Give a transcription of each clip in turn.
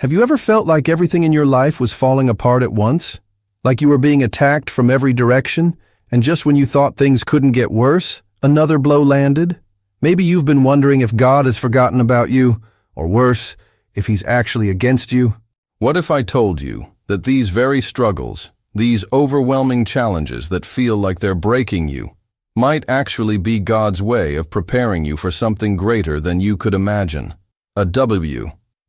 Have you ever felt like everything in your life was falling apart at once? Like you were being attacked from every direction, and just when you thought things couldn't get worse, another blow landed? Maybe you've been wondering if God has forgotten about you, or worse, if He's actually against you. What if I told you that these very struggles, these overwhelming challenges that feel like they're breaking you, might actually be God's way of preparing you for something greater than you could imagine?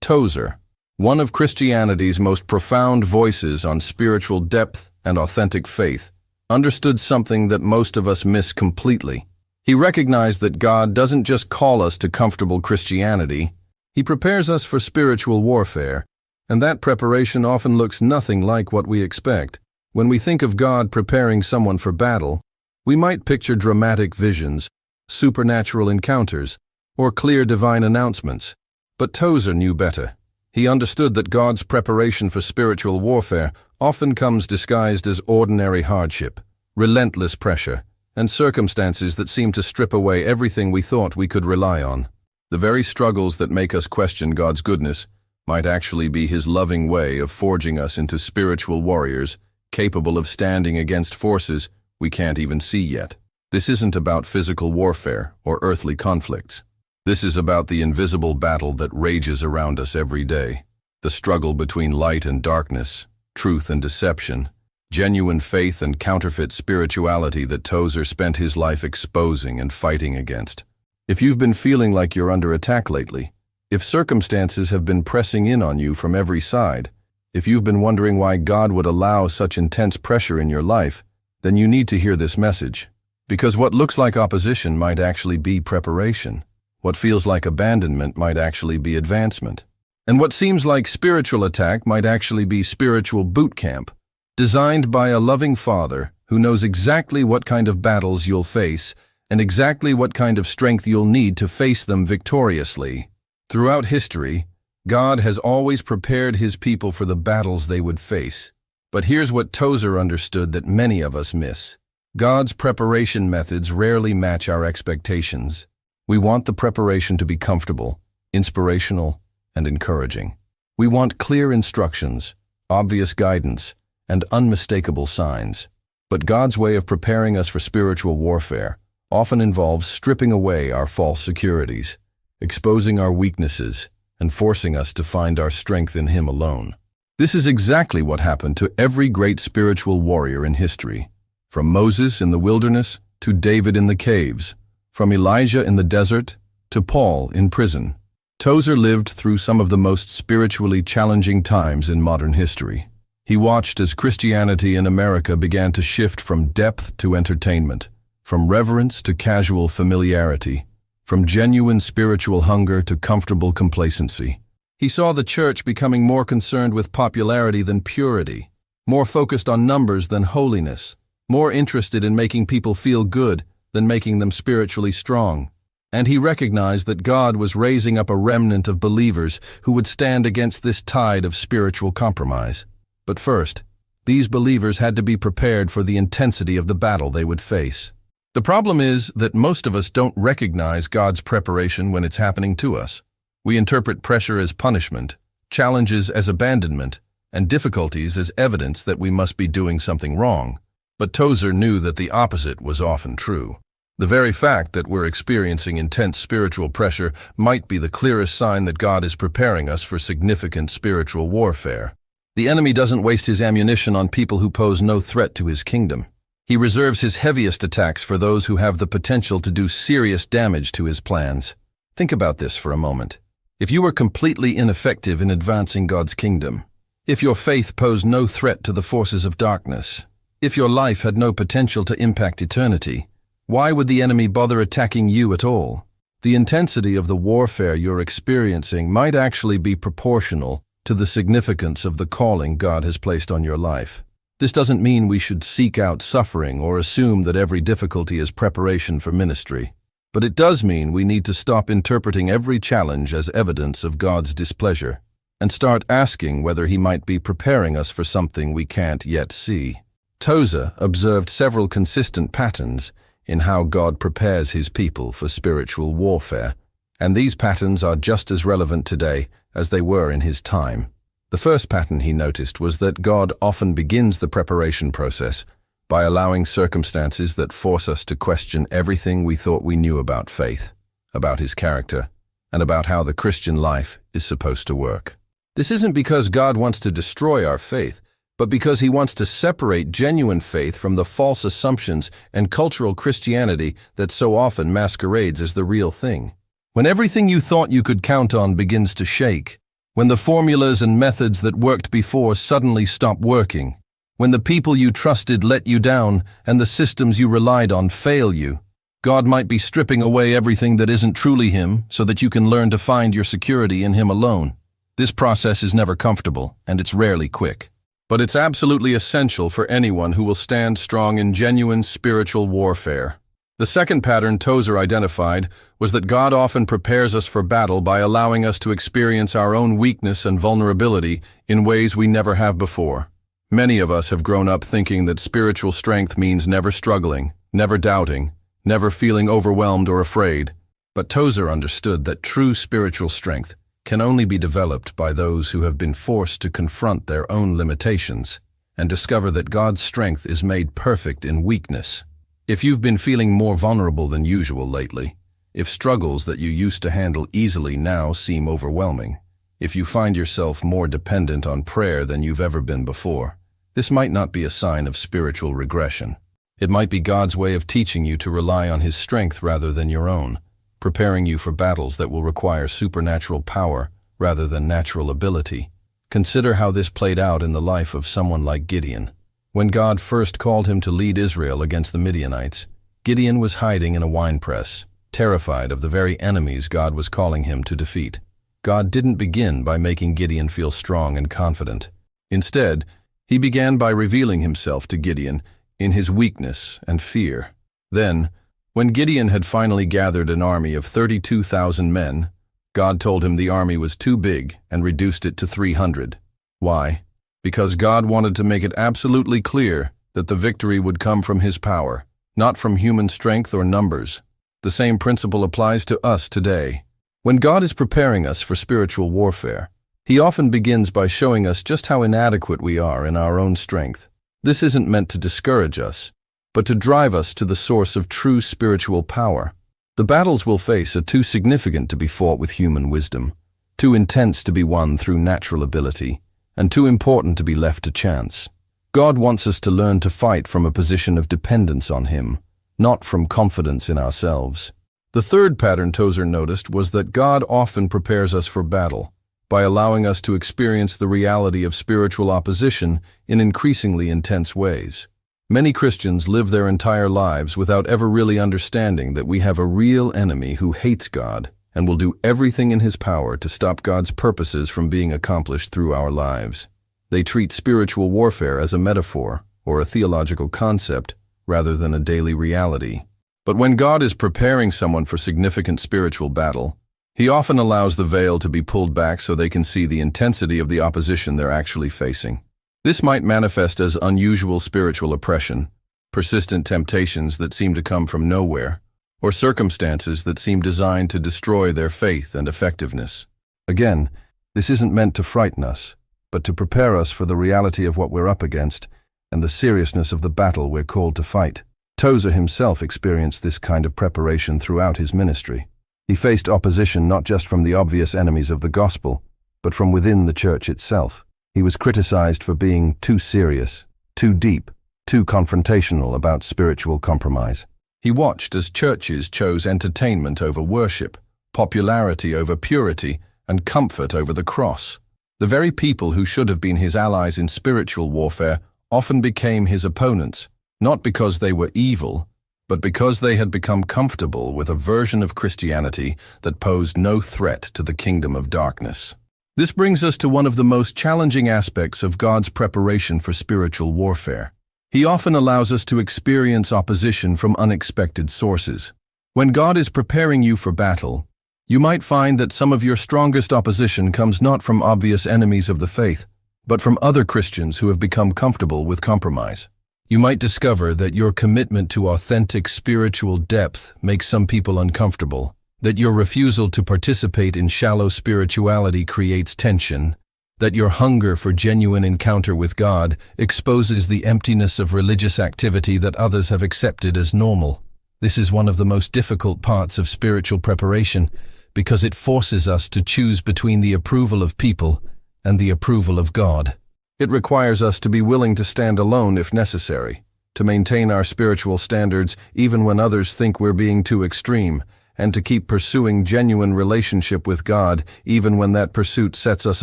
TOZER, one of Christianity's most profound voices on spiritual depth and authentic faith, understood something that most of us miss completely. He recognized that God doesn't just call us to comfortable Christianity, He prepares us for spiritual warfare, and that preparation often looks nothing like what we expect. When we think of God preparing someone for battle, we might picture dramatic visions, supernatural encounters, or clear divine announcements. But TOZER knew better. He understood that God's preparation for spiritual warfare often comes disguised as ordinary hardship, relentless pressure, and circumstances that seem to strip away everything we thought we could rely on. The very struggles that make us question God's goodness might actually be His loving way of forging us into spiritual warriors, capable of standing against forces we can't even see yet. This isn't about physical warfare or earthly conflicts. This is about the invisible battle that rages around us every day. The struggle between light and darkness, truth and deception, genuine faith and counterfeit spirituality that TOZER spent his life exposing and fighting against. If you've been feeling like you're under attack lately, if circumstances have been pressing in on you from every side, if you've been wondering why God would allow such intense pressure in your life, then you need to hear this message. Because what looks like opposition might actually be preparation. What feels like abandonment might actually be advancement. And what seems like spiritual attack might actually be spiritual boot camp, designed by a loving Father who knows exactly what kind of battles you'll face and exactly what kind of strength you'll need to face them victoriously. Throughout history, God has always prepared His people for the battles they would face. But here's what TOZER understood that many of us miss. God's preparation methods rarely match our expectations. We want the preparation to be comfortable, inspirational, and encouraging. We want clear instructions, obvious guidance, and unmistakable signs. But God's way of preparing us for spiritual warfare often involves stripping away our false securities, exposing our weaknesses, and forcing us to find our strength in Him alone. This is exactly what happened to every great spiritual warrior in history, from Moses in the wilderness to David in the caves, from Elijah in the desert to Paul in prison. TOZER lived through some of the most spiritually challenging times in modern history. He watched as Christianity in America began to shift from depth to entertainment, from reverence to casual familiarity, from genuine spiritual hunger to comfortable complacency. He saw the church becoming more concerned with popularity than purity, more focused on numbers than holiness, more interested in making people feel good than making them spiritually strong. And he recognized that God was raising up a remnant of believers who would stand against this tide of spiritual compromise. But first, these believers had to be prepared for the intensity of the battle they would face. The problem is that most of us don't recognize God's preparation when it's happening to us. We interpret pressure as punishment, challenges as abandonment, and difficulties as evidence that we must be doing something wrong. But TOZER knew that the opposite was often true. The very fact that we're experiencing intense spiritual pressure might be the clearest sign that God is preparing us for significant spiritual warfare. The enemy doesn't waste his ammunition on people who pose no threat to his kingdom. He reserves his heaviest attacks for those who have the potential to do serious damage to his plans. Think about this for a moment. If you were completely ineffective in advancing God's kingdom, if your faith posed no threat to the forces of darkness, if your life had no potential to impact eternity, why would the enemy bother attacking you at all? The intensity of the warfare you're experiencing might actually be proportional to the significance of the calling God has placed on your life. This doesn't mean we should seek out suffering or assume that every difficulty is preparation for ministry. But it does mean we need to stop interpreting every challenge as evidence of God's displeasure and start asking whether He might be preparing us for something we can't yet see. TOZER observed several consistent patterns in how God prepares His people for spiritual warfare, And these patterns are just as relevant today as they were in his time. The first pattern he noticed was that God often begins the preparation process by allowing circumstances that force us to question everything we thought we knew about faith, about his character, and about how the Christian life is supposed to work. This isn't because God wants to destroy our faith, but because he wants to separate genuine faith from the false assumptions and cultural Christianity that so often masquerades as the real thing. When everything you thought you could count on begins to shake, when the formulas and methods that worked before suddenly stop working, when the people you trusted let you down and the systems you relied on fail you, God might be stripping away everything that isn't truly him so that you can learn to find your security in him alone. This process is never comfortable, and it's rarely quick. But it's absolutely essential for anyone who will stand strong in genuine spiritual warfare. The second pattern Tozer identified was that God often prepares us for battle by allowing us to experience our own weakness and vulnerability in ways we never have before. Many of us have grown up thinking that spiritual strength means never struggling, never doubting, never feeling overwhelmed or afraid. But Tozer understood that true spiritual strength can only be developed by those who have been forced to confront their own limitations and discover that God's strength is made perfect in weakness. If you've been feeling more vulnerable than usual lately, if struggles that you used to handle easily now seem overwhelming, if you find yourself more dependent on prayer than you've ever been before, this might not be a sign of spiritual regression. It might be God's way of teaching you to rely on his strength rather than your own, preparing you for battles that will require supernatural power rather than natural ability. Consider how this played out in the life of someone like Gideon. When God first called him to lead Israel against the Midianites, Gideon was hiding in a winepress, terrified of the very enemies God was calling him to defeat. God didn't begin by making Gideon feel strong and confident. Instead, he began by revealing himself to Gideon in his weakness and fear. Then, when Gideon had finally gathered an army of 32,000 men, God told him the army was too big and reduced it to 300. Why? Because God wanted to make it absolutely clear that the victory would come from his power, not from human strength or numbers. The same principle applies to us today. When God is preparing us for spiritual warfare, he often begins by showing us just how inadequate we are in our own strength. This isn't meant to discourage us, but to drive us to the source of true spiritual power. The battles we'll face are too significant to be fought with human wisdom, too intense to be won through natural ability, and too important to be left to chance. God wants us to learn to fight from a position of dependence on him, not from confidence in ourselves. The third pattern Tozer noticed was that God often prepares us for battle by allowing us to experience the reality of spiritual opposition in increasingly intense ways. Many Christians live their entire lives without ever really understanding that we have a real enemy who hates God and will do everything in his power to stop God's purposes from being accomplished through our lives. They treat spiritual warfare as a metaphor or a theological concept rather than a daily reality. But when God is preparing someone for significant spiritual battle, he often allows the veil to be pulled back so they can see the intensity of the opposition they're actually facing. This might manifest as unusual spiritual oppression, persistent temptations that seem to come from nowhere, or circumstances that seem designed to destroy their faith and effectiveness. Again, this isn't meant to frighten us, but to prepare us for the reality of what we're up against and the seriousness of the battle we're called to fight. Tozer himself experienced this kind of preparation throughout his ministry. He faced opposition not just from the obvious enemies of the gospel, but from within the church itself. He was criticized for being too serious, too deep, too confrontational about spiritual compromise. He watched as churches chose entertainment over worship, popularity over purity, and comfort over the cross. The very people who should have been his allies in spiritual warfare often became his opponents, not because they were evil, but because they had become comfortable with a version of Christianity that posed no threat to the kingdom of darkness. This brings us to one of the most challenging aspects of God's preparation for spiritual warfare. He often allows us to experience opposition from unexpected sources. When God is preparing you for battle, you might find that some of your strongest opposition comes not from obvious enemies of the faith, but from other Christians who have become comfortable with compromise. You might discover that your commitment to authentic spiritual depth makes some people uncomfortable, that your refusal to participate in shallow spirituality creates tension, that your hunger for genuine encounter with God exposes the emptiness of religious activity that others have accepted as normal. This is one of the most difficult parts of spiritual preparation because it forces us to choose between the approval of people and the approval of God. It requires us to be willing to stand alone if necessary, to maintain our spiritual standards even when others think we're being too extreme, and to keep pursuing genuine relationship with God even when that pursuit sets us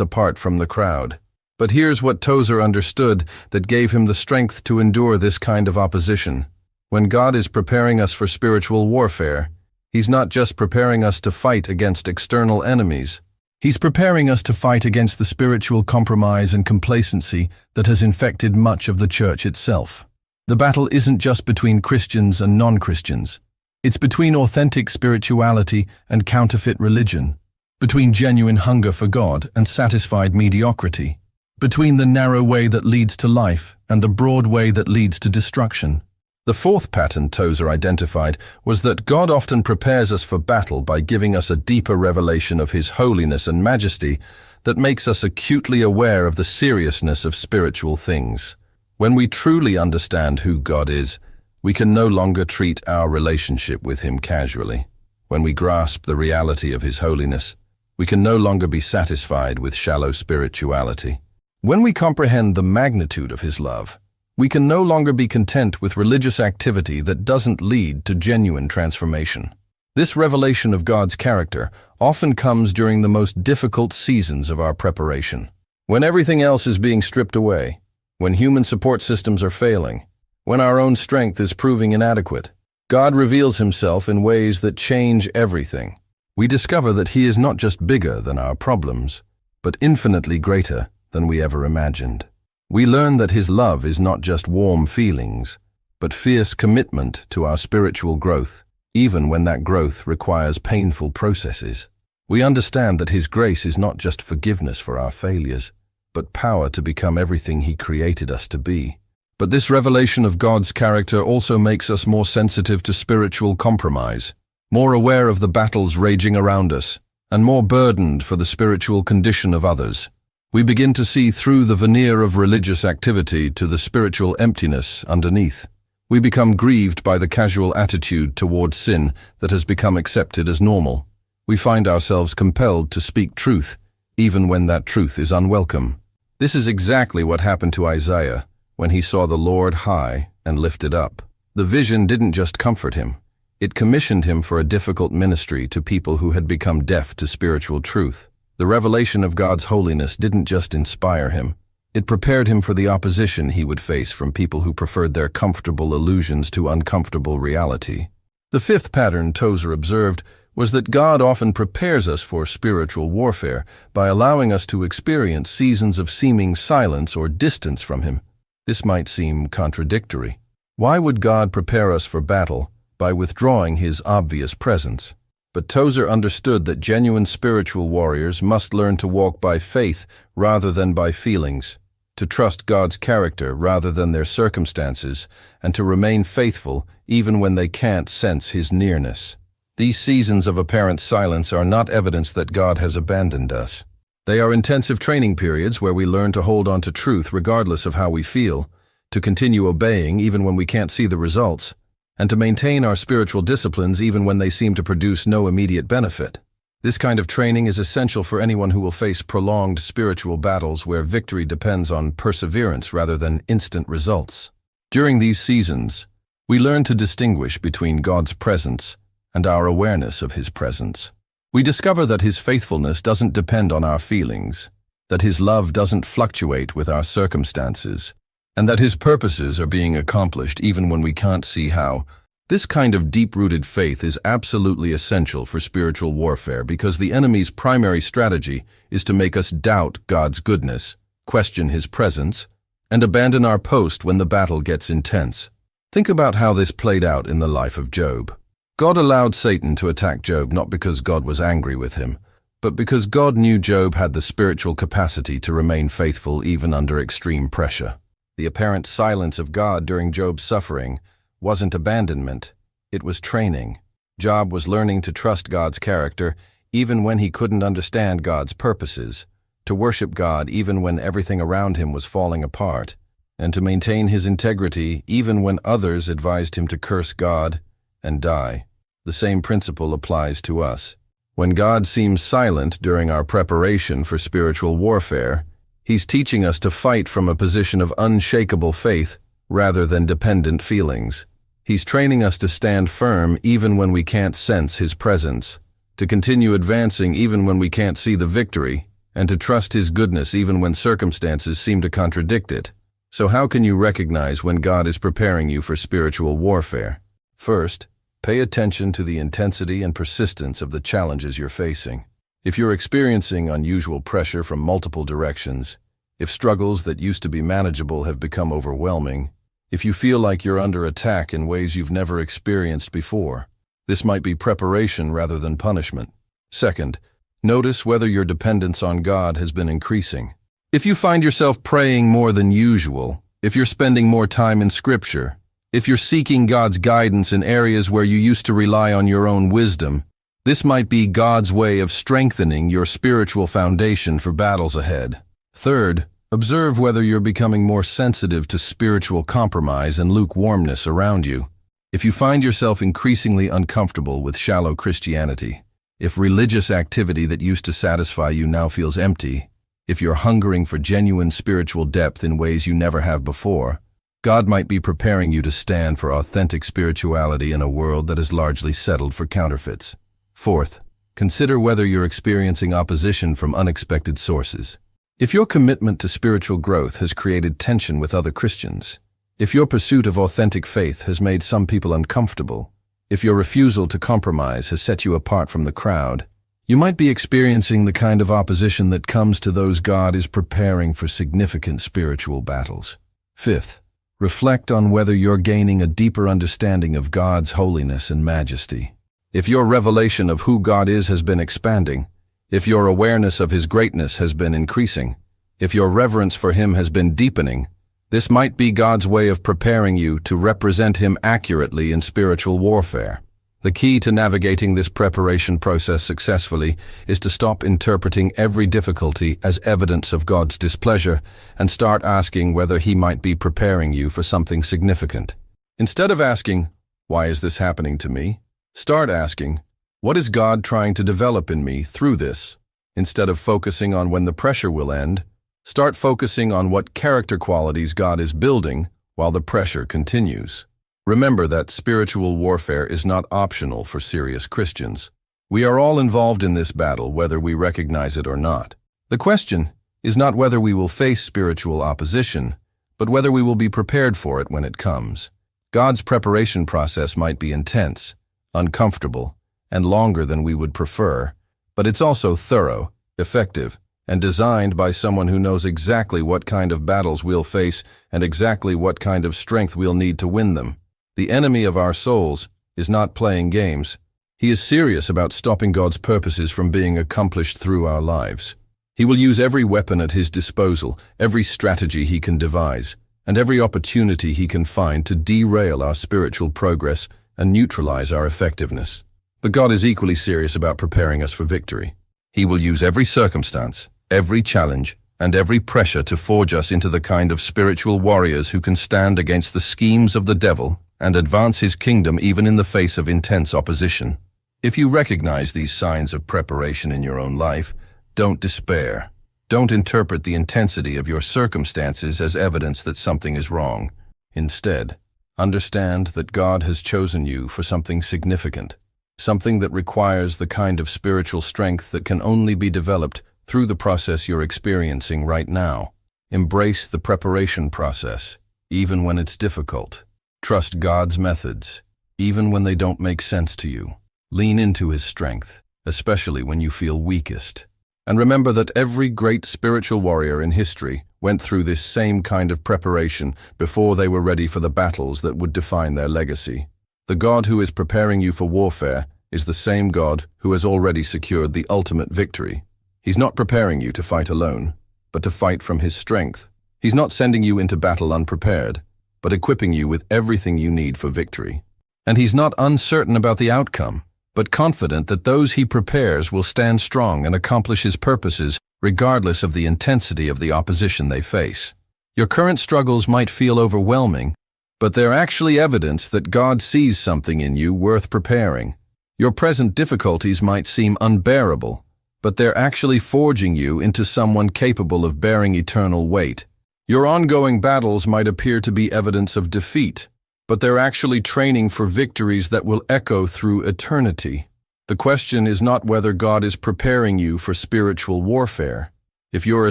apart from the crowd. But here's what Tozer understood that gave him the strength to endure this kind of opposition. When God is preparing us for spiritual warfare, He's not just preparing us to fight against external enemies. He's preparing us to fight against the spiritual compromise and complacency that has infected much of the church itself. The battle isn't just between Christians and non-Christians. It's between authentic spirituality and counterfeit religion, between genuine hunger for God and satisfied mediocrity, between the narrow way that leads to life and the broad way that leads to destruction. The fourth pattern Tozer identified was that God often prepares us for battle by giving us a deeper revelation of His holiness and majesty that makes us acutely aware of the seriousness of spiritual things. When we truly understand who God is, we can no longer treat our relationship with Him casually. When we grasp the reality of His holiness, we can no longer be satisfied with shallow spirituality. When we comprehend the magnitude of His love, we can no longer be content with religious activity that doesn't lead to genuine transformation. This revelation of God's character often comes during the most difficult seasons of our preparation. When everything else is being stripped away, when human support systems are failing, when our own strength is proving inadequate, God reveals Himself in ways that change everything. We discover that He is not just bigger than our problems, but infinitely greater than we ever imagined. We learn that His love is not just warm feelings, but fierce commitment to our spiritual growth, even when that growth requires painful processes. We understand that His grace is not just forgiveness for our failures, but power to become everything He created us to be. But this revelation of God's character also makes us more sensitive to spiritual compromise, more aware of the battles raging around us, and more burdened for the spiritual condition of others. We begin to see through the veneer of religious activity to the spiritual emptiness underneath. We become grieved by the casual attitude toward sin that has become accepted as normal. We find ourselves compelled to speak truth, even when that truth is unwelcome. This is exactly what happened to Isaiah when he saw the Lord high and lifted up. The vision didn't just comfort him. It commissioned him for a difficult ministry to people who had become deaf to spiritual truth. The revelation of God's holiness didn't just inspire him. It prepared him for the opposition he would face from people who preferred their comfortable illusions to uncomfortable reality. The fifth pattern Tozer observed was that God often prepares us for spiritual warfare by allowing us to experience seasons of seeming silence or distance from Him. This might seem contradictory. Why would God prepare us for battle by withdrawing His obvious presence? But Tozer understood that genuine spiritual warriors must learn to walk by faith rather than by feelings, to trust God's character rather than their circumstances, and to remain faithful even when they can't sense His nearness. These seasons of apparent silence are not evidence that God has abandoned us. They are intensive training periods where we learn to hold on to truth regardless of how we feel, to continue obeying even when we can't see the results, and to maintain our spiritual disciplines even when they seem to produce no immediate benefit. This kind of training is essential for anyone who will face prolonged spiritual battles where victory depends on perseverance rather than instant results. During these seasons, we learn to distinguish between God's presence and our awareness of His presence. We discover that His faithfulness doesn't depend on our feelings, that His love doesn't fluctuate with our circumstances, and that His purposes are being accomplished even when we can't see how. This kind of deep-rooted faith is absolutely essential for spiritual warfare because the enemy's primary strategy is to make us doubt God's goodness, question His presence, and abandon our post when the battle gets intense. Think about how this played out in the life of Job. God allowed Satan to attack Job not because God was angry with him, but because God knew Job had the spiritual capacity to remain faithful even under extreme pressure. The apparent silence of God during Job's suffering wasn't abandonment, it was training. Job was learning to trust God's character even when he couldn't understand God's purposes, to worship God even when everything around him was falling apart, and to maintain his integrity even when others advised him to curse God and die. The same principle applies to us. When God seems silent during our preparation for spiritual warfare, He's teaching us to fight from a position of unshakable faith rather than dependent feelings. He's training us to stand firm even when we can't sense His presence, to continue advancing even when we can't see the victory, and to trust His goodness even when circumstances seem to contradict it. So how can you recognize when God is preparing you for spiritual warfare? First, pay attention to the intensity and persistence of the challenges you're facing. If you're experiencing unusual pressure from multiple directions, if struggles that used to be manageable have become overwhelming, if you feel like you're under attack in ways you've never experienced before, this might be preparation rather than punishment. Second, notice whether your dependence on God has been increasing. If you find yourself praying more than usual, if you're spending more time in Scripture, if you're seeking God's guidance in areas where you used to rely on your own wisdom, this might be God's way of strengthening your spiritual foundation for battles ahead. Third, observe whether you're becoming more sensitive to spiritual compromise and lukewarmness around you. If you find yourself increasingly uncomfortable with shallow Christianity, if religious activity that used to satisfy you now feels empty, if you're hungering for genuine spiritual depth in ways you never have before, God might be preparing you to stand for authentic spirituality in a world that is largely settled for counterfeits. Fourth, consider whether you're experiencing opposition from unexpected sources. If your commitment to spiritual growth has created tension with other Christians, if your pursuit of authentic faith has made some people uncomfortable, if your refusal to compromise has set you apart from the crowd, you might be experiencing the kind of opposition that comes to those God is preparing for significant spiritual battles. Fifth, reflect on whether you're gaining a deeper understanding of God's holiness and majesty. If your revelation of who God is has been expanding, if your awareness of His greatness has been increasing, if your reverence for Him has been deepening, this might be God's way of preparing you to represent Him accurately in spiritual warfare. The key to navigating this preparation process successfully is to stop interpreting every difficulty as evidence of God's displeasure and start asking whether He might be preparing you for something significant. Instead of asking, "Why is this happening to me?" start asking, "What is God trying to develop in me through this?" Instead of focusing on when the pressure will end, start focusing on what character qualities God is building while the pressure continues. Remember that spiritual warfare is not optional for serious Christians. We are all involved in this battle whether we recognize it or not. The question is not whether we will face spiritual opposition, but whether we will be prepared for it when it comes. God's preparation process might be intense, uncomfortable, and longer than we would prefer, but it's also thorough, effective, and designed by someone who knows exactly what kind of battles we'll face and exactly what kind of strength we'll need to win them. The enemy of our souls is not playing games. He is serious about stopping God's purposes from being accomplished through our lives. He will use every weapon at his disposal, every strategy he can devise, and every opportunity he can find to derail our spiritual progress and neutralize our effectiveness. But God is equally serious about preparing us for victory. He will use every circumstance, every challenge, and every pressure to forge us into the kind of spiritual warriors who can stand against the schemes of the devil and advance his kingdom even in the face of intense opposition. If you recognize these signs of preparation in your own life, don't despair. Don't interpret the intensity of your circumstances as evidence that something is wrong. Instead, understand that God has chosen you for something significant, something that requires the kind of spiritual strength that can only be developed through the process you're experiencing right now. Embrace the preparation process, even when it's difficult. Trust God's methods, even when they don't make sense to you. Lean into His strength, especially when you feel weakest. And remember that every great spiritual warrior in history went through this same kind of preparation before they were ready for the battles that would define their legacy. The God who is preparing you for warfare is the same God who has already secured the ultimate victory. He's not preparing you to fight alone, but to fight from His strength. He's not sending you into battle unprepared, but equipping you with everything you need for victory. And He's not uncertain about the outcome. but confident that those he prepares will stand strong and accomplish his purposes regardless of the intensity of the opposition they face. Your current struggles might feel overwhelming, but they're actually evidence that God sees something in you worth preparing. Your present difficulties might seem unbearable, but they're actually forging you into someone capable of bearing eternal weight. Your ongoing battles might appear to be evidence of defeat, but they're actually training for victories that will echo through eternity. The question is not whether God is preparing you for spiritual warfare. If you're a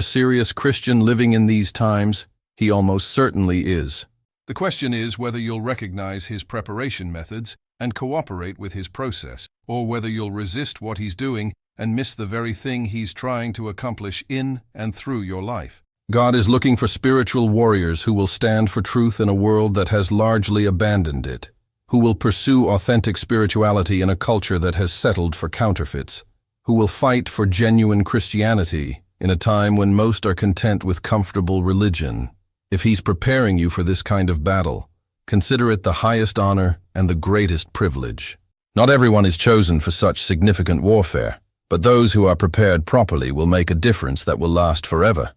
serious Christian living in these times, he almost certainly is. The question is whether you'll recognize his preparation methods and cooperate with his process, or whether you'll resist what he's doing and miss the very thing he's trying to accomplish in and through your life. God is looking for spiritual warriors who will stand for truth in a world that has largely abandoned it, who will pursue authentic spirituality in a culture that has settled for counterfeits, who will fight for genuine Christianity in a time when most are content with comfortable religion. If he's preparing you for this kind of battle, consider it the highest honor and the greatest privilege. Not everyone is chosen for such significant warfare, but those who are prepared properly will make a difference that will last forever.